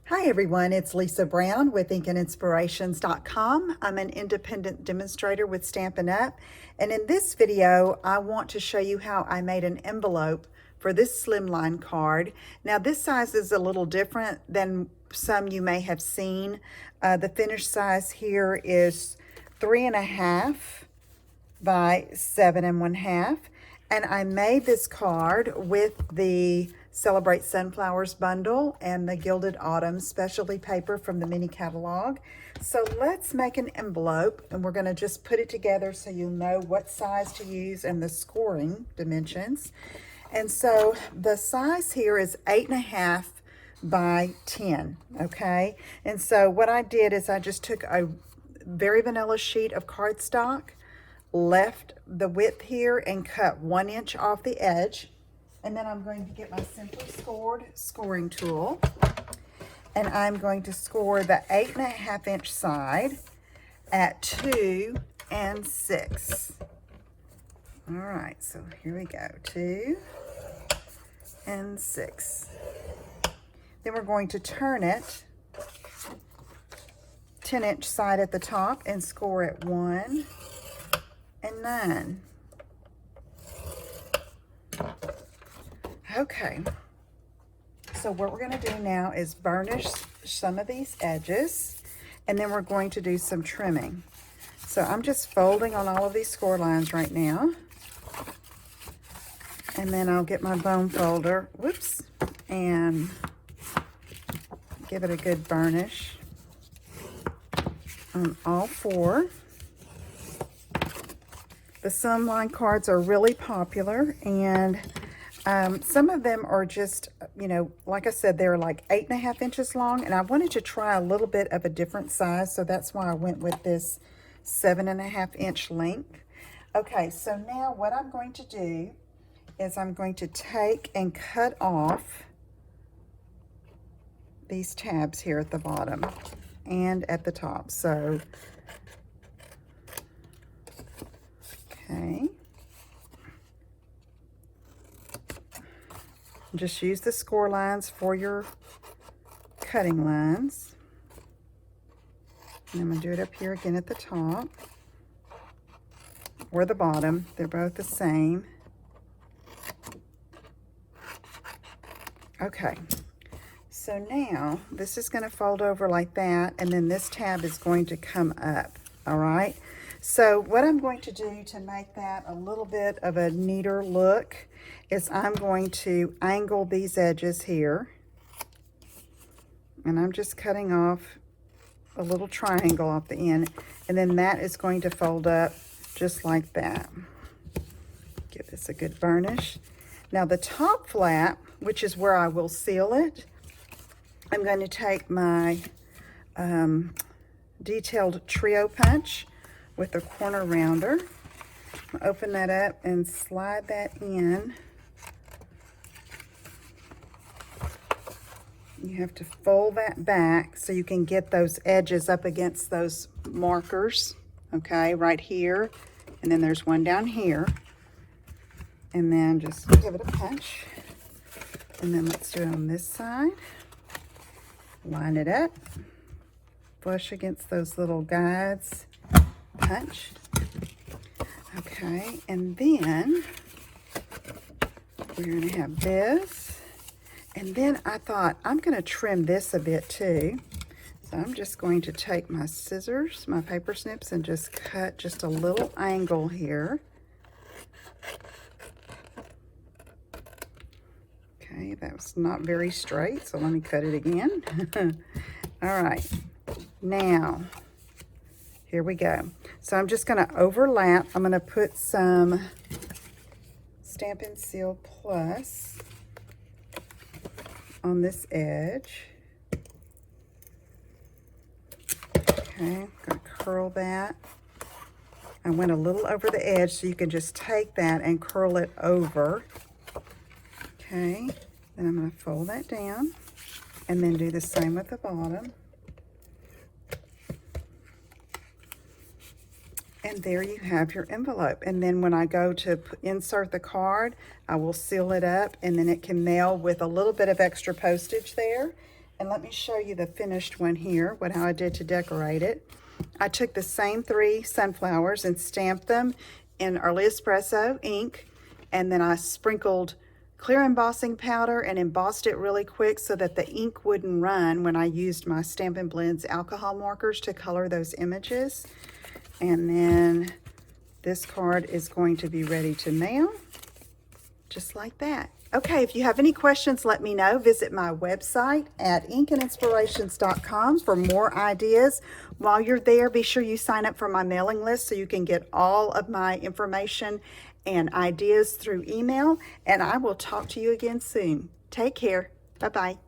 Hi everyone, it's Lisa Brown with InkandInspirations.com. I'm an independent demonstrator with Stampin' Up! And in this video, I want to show you how I made an envelope for this Slimline card. Now this size is a little different than some you may have seen. The finished size here is 3.5 by 7.5. And I made this card with the Celebrate Sunflowers bundle and the Gilded Autumn specialty paper from the mini catalog. So let's make an envelope, and we're going to just put it together so you'll know what size to use and the scoring dimensions. And so the size here is 8.5 by 10, okay? And so what I did is I just took a very vanilla sheet of cardstock, left the width here and cut 1 inch off the edge. And then I'm going to get my Simply Scored scoring tool, and I'm going to score the 8.5 inch side at 2 and 6. All right, so here we go, 2 and 6. Then we're going to turn it 10 inch side at the top and score at 1 and 9. Okay, so what we're going to do now is burnish some of these edges, and then we're going to do some trimming. So I'm just folding on all of these score lines right now, and then I'll get my bone folder, whoops, and give it a good burnish on all 4. The Slimline cards are really popular, and some of them are just, you know, like I said, they're like 8.5 inches long, and I wanted to try a little bit of a different size, so that's why I went with this 7.5 inch length. Okay, so now what I'm going to do is I'm going to take and cut off these tabs here at the bottom and at the top. So, okay. Just use the score lines for your cutting lines. And I'm going to do it up here again at the top or the bottom. They're both the same. Okay, so now this is going to fold over like that, and then this tab is going to come up, all right? So what I'm going to do to make that a little bit of a neater look is I'm going to angle these edges here, and I'm just cutting off a little triangle off the end, and then that is going to fold up just like that. Give this a good burnish. Now the top flap, which is where I will seal it, I'm going to take my detailed trio punch with a corner rounder. Open that up and slide that in. You have to fold that back so you can get those edges up against those markers, okay, right here. And then there's one down here. And then just give it a punch. And then let's do it on this side. Line it up. Flush against those little guides. Punch. Okay, and then we're going to have this. And then I thought I'm going to trim this a bit too. So I'm just going to take my scissors, my paper snips, and just cut just a little angle here. Okay, that was not very straight, so let me cut it again. All right, now, here we go. So I'm just gonna overlap. I'm gonna put some Stampin' Seal Plus on this edge. Okay, I'm gonna curl that. I went a little over the edge, so you can just take that and curl it over. Okay, then I'm going to fold that down and then do the same with the bottom. And there you have your envelope. And then when I go to insert the card, I will seal it up, and then it can mail with a little bit of extra postage there. And let me show you the finished one here, how I did to decorate it. I took the same 3 sunflowers and stamped them in early espresso ink, and then I sprinkled clear embossing powder and embossed it really quick so that the ink wouldn't run when I used my Stampin' Blends alcohol markers to color those images. And then this card is going to be ready to mail, just like that. Okay, if you have any questions, let me know. Visit my website at inkandinspirations.com for more ideas. While you're there, be sure you sign up for my mailing list so you can get all of my information and ideas through email. And I will talk to you again soon. Take care. Bye-bye.